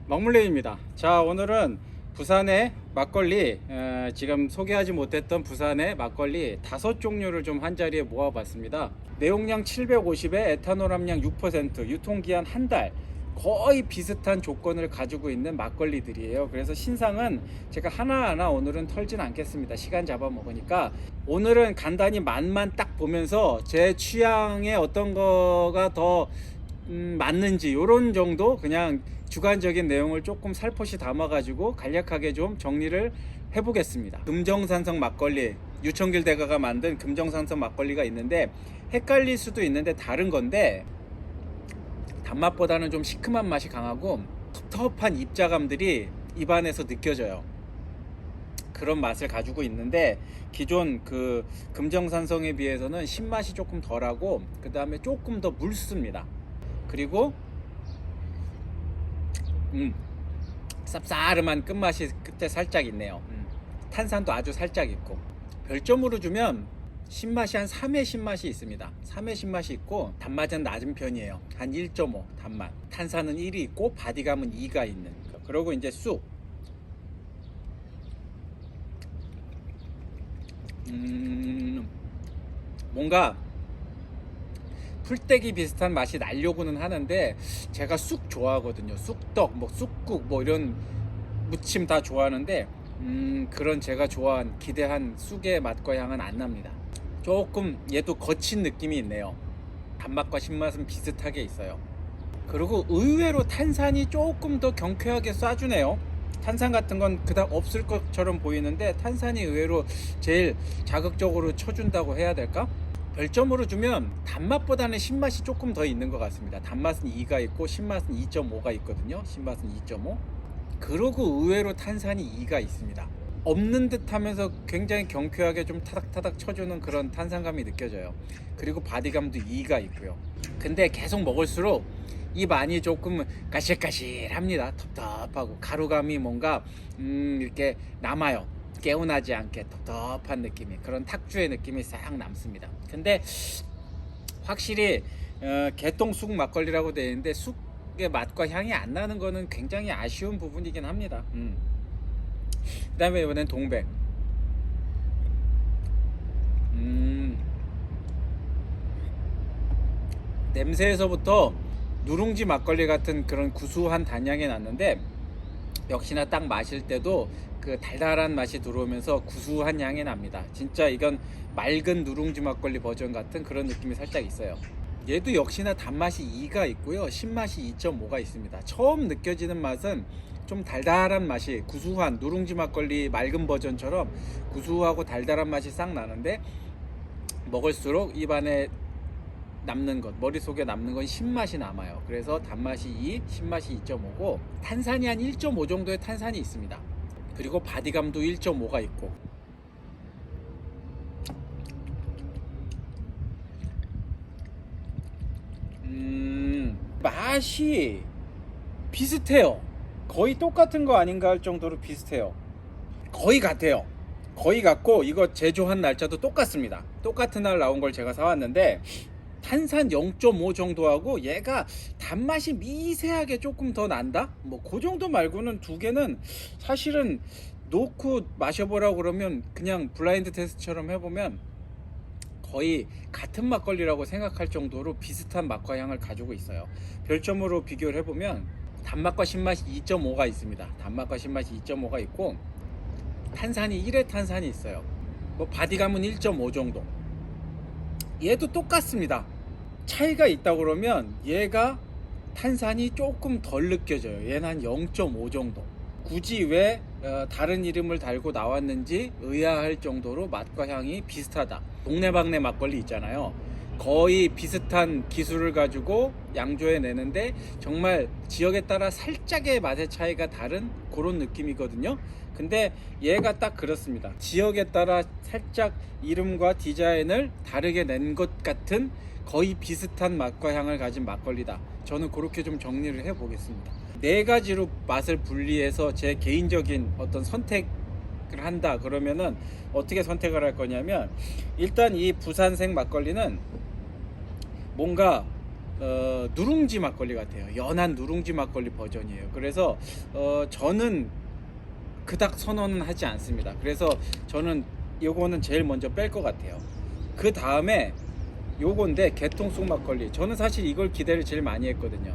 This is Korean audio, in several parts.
먹물레입니다. 자, 오늘은 부산의 막걸리, 지금 소개하지 못했던 부산의 막걸리 5종류를 좀 한 자리에 모아봤습니다. 내용량 750에 에탄올 함량 6%, 유통기한 한 달, 거의 비슷한 조건을 가지고 있는 막걸리들이에요. 그래서 신상은 제가 하나하나 오늘은 털진 않겠습니다. 시간 잡아먹으니까. 오늘은 간단히 맛만 딱 보면서 제 취향에 어떤 거가 더 맞는지 이런 정도 그냥 주관적인 내용을 조금 살포시 담아가지고 간략하게 좀 정리를 해보겠습니다. 금정산성 막걸리, 유청길 대가가 만든 금정산성 막걸리가 있는데 헷갈릴 수도 있는데 다른 건데, 단맛보다는 좀 시큼한 맛이 강하고 텁텁한 입자감들이 입안에서 느껴져요. 그런 맛을 가지고 있는데, 기존 그 금정산성에 비해서는 신맛이 조금 덜하고 그 다음에 조금 더 묽습니다. 그리고 쌉싸름한 끝맛이 끝에 살짝 있네요. 탄산도 아주 살짝 있고, 별점으로 주면 신맛이 한 3의 신맛이 있습니다. 3의 신맛이 있고 단맛은 낮은 편이에요. 한 1.5 단맛. 탄산은 1이 있고 바디감은 2가 있는. 그리고 이제 쑥. 뭔가 풀떼기 비슷한 맛이 나려고는 하는데, 제가 쑥 좋아하거든요. 쑥떡, 뭐 쑥국, 뭐 이런 무침 다 좋아하는데 그런 제가 좋아한 기대한 쑥의 맛과 향은 안 납니다. 조금 얘도 거친 느낌이 있네요. 단맛과 신맛은 비슷하게 있어요. 그리고 의외로 탄산이 조금 더 경쾌하게 쏴주네요. 탄산 같은 건 그닥 없을 것처럼 보이는데 탄산이 의외로 제일 자극적으로 쳐준다고 해야 될까? 별점으로 주면 단맛보다는 신맛이 조금 더 있는 것 같습니다. 단맛은 2가 있고 신맛은 2.5가 있거든요. 신맛은 2.5. 그러고 의외로 탄산이 2가 있습니다. 없는 듯 하면서 굉장히 경쾌하게 좀 타닥타닥 쳐주는 그런 탄산감이 느껴져요. 그리고 바디감도 2가 있고요. 근데 계속 먹을수록 입 안이 조금 가실가실합니다. 텁텁하고 가루감이 뭔가 이렇게 남아요. 개운하지 않게 텁텁한 느낌이, 그런 탁주의 느낌이 싹 남습니다. 근데 확실히 개똥쑥 막걸리라고 되어 있는데 쑥의 맛과 향이 안 나는 거는 굉장히 아쉬운 부분이긴 합니다. 그 다음에 이번엔 동백. 냄새에서부터 누룽지 막걸리 같은 그런 구수한 단향이 났는데, 역시나 딱 마실 때도 그 달달한 맛이 들어오면서 구수한 향이 납니다. 진짜 이건 맑은 누룽지 막걸리 버전 같은 그런 느낌이 살짝 있어요. 얘도 역시나 단맛이 2가 있고요, 신맛이 2.5가 있습니다. 처음 느껴지는 맛은 좀 달달한 맛이, 구수한 누룽지 막걸리 맑은 버전처럼 구수하고 달달한 맛이 싹 나는데, 먹을수록 입안에 남는 것, 머릿속에 남는 건 신맛이 남아요. 그래서 단맛이 2, 신맛이 2.5고 탄산이 한 1.5 정도의 탄산이 있습니다. 그리고 바디감도 1.5가 있고. 맛이 비슷해요. 거의 똑같은 거 아닌가 할 정도로 비슷해요. 거의 같아요. 거의 같고, 이거 제조한 날짜도 똑같습니다. 똑같은 날 나온 걸 제가 사왔는데 탄산 0.5 정도 하고 얘가 단맛이 미세하게 조금 더 난다? 뭐 그 정도 말고는 두 개는 사실은 놓고 마셔보라고 그러면 그냥 블라인드 테스트처럼 해보면 거의 같은 막걸리라고 생각할 정도로 비슷한 맛과 향을 가지고 있어요. 별점으로 비교를 해보면 단맛과 신맛이 2.5가 있습니다. 단맛과 신맛이 2.5가 있고 탄산이 1의 탄산이 있어요. 뭐 바디감은 1.5 정도. 얘도 똑같습니다. 차이가 있다고 그러면 얘가 탄산이 조금 덜 느껴져요. 얘는 한 0.5 정도. 굳이 왜 다른 이름을 달고 나왔는지 의아할 정도로 맛과 향이 비슷하다. 동네방네 막걸리 있잖아요. 거의 비슷한 기술을 가지고 양조해 내는데 정말 지역에 따라 살짝의 맛의 차이가 다른 그런 느낌이거든요. 근데 얘가 딱 그렇습니다. 지역에 따라 살짝 이름과 디자인을 다르게 낸 것 같은 거의 비슷한 맛과 향을 가진 막걸리다. 저는 그렇게 좀 정리를 해 보겠습니다. 네 가지로 맛을 분리해서 제 개인적인 어떤 선택을 한다 그러면은 어떻게 선택을 할 거냐면, 일단 이 부산생 막걸리는 뭔가 누룽지 막걸리 같아요. 연한 누룽지 막걸리 버전이에요. 그래서 저는 그닥 선호는 하지 않습니다. 그래서 저는 요거는 제일 먼저 뺄 것 같아요. 그 다음에 요건데 개통속 막걸리, 저는 사실 이걸 기대를 제일 많이 했거든요.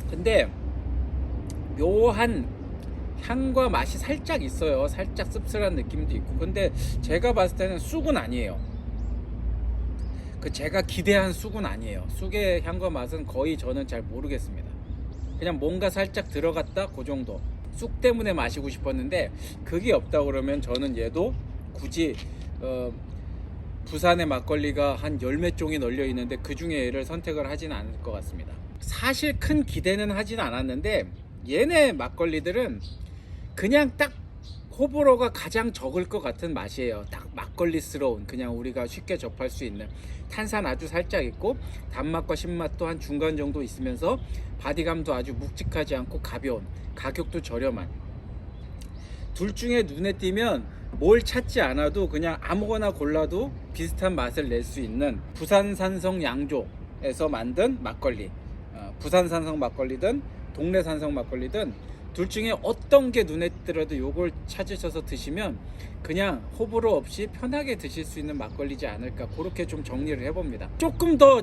근데 묘한 향과 맛이 살짝 있어요. 살짝 씁쓸한 느낌도 있고. 근데 제가 봤을 때는 쑥은 아니에요. 그 제가 기대한 쑥은 아니에요. 쑥의 향과 맛은 거의 저는 잘 모르겠습니다. 그냥 뭔가 살짝 들어갔다 그 정도. 쑥 때문에 마시고 싶었는데 그게 없다 그러면 저는 얘도 굳이 부산의 막걸리가 한 열 몇 종이 널려 있는데 그 중에 얘를 선택을 하지는 않을 것 같습니다. 사실 큰 기대는 하진 않았는데 얘네 막걸리들은 그냥 딱 호불호가 가장 적을 것 같은 맛이에요. 딱 막걸리스러운, 그냥 우리가 쉽게 접할 수 있는, 탄산 아주 살짝 있고 단맛과 신맛도 한 중간 정도 있으면서 바디감도 아주 묵직하지 않고 가벼운, 가격도 저렴한, 둘 중에 눈에 띄면 뭘 찾지 않아도 그냥 아무거나 골라도 비슷한 맛을 낼 수 있는 부산산성 양조에서 만든 막걸리. 부산산성 막걸리든 동래산성 막걸리든 둘 중에 어떤 게 눈에 띄더라도 요걸 찾으셔서 드시면 그냥 호불호 없이 편하게 드실 수 있는 막걸리지 않을까, 그렇게 좀 정리를 해봅니다. 조금 더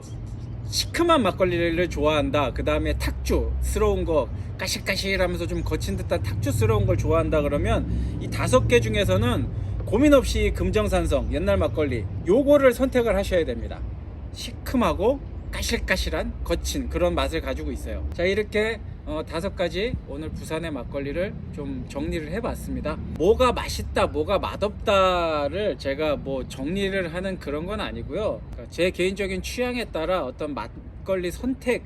시큼한 막걸리를 좋아한다, 그 다음에 탁주스러운 거, 까실까실하면서 좀 거친 듯한 탁주스러운 걸 좋아한다 그러면 이 5개 중에서는 고민 없이 금정산성 옛날 막걸리 요거를 선택을 하셔야 됩니다. 시큼하고 까실까실한 거친 그런 맛을 가지고 있어요. 자, 이렇게 5가지 오늘 부산의 막걸리를 좀 정리를 해봤습니다. 뭐가 맛있다 뭐가 맛없다를 제가 뭐 정리를 하는 그런 건 아니고요. 제 개인적인 취향에 따라 어떤 막걸리 선택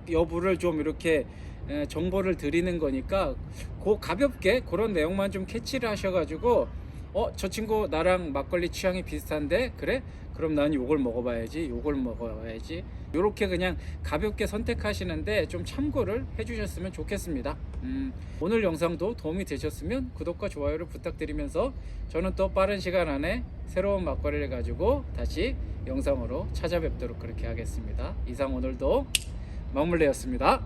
여부를 좀 이렇게 정보를 드리는 거니까 그 가볍게 그런 내용만 좀 캐치를 하셔가지고 저 친구 나랑 막걸리 취향이 비슷한데, 그래? 그럼 난 요걸 먹어봐야지, 요걸 먹어봐야지, 요렇게 그냥 가볍게 선택하시는데 좀 참고를 해주셨으면 좋겠습니다. 오늘 영상도 도움이 되셨으면 구독과 좋아요를 부탁드리면서 저는 또 빠른 시간 안에 새로운 막걸리를 가지고 다시 영상으로 찾아뵙도록 그렇게 하겠습니다. 이상 오늘도 막물레였습니다.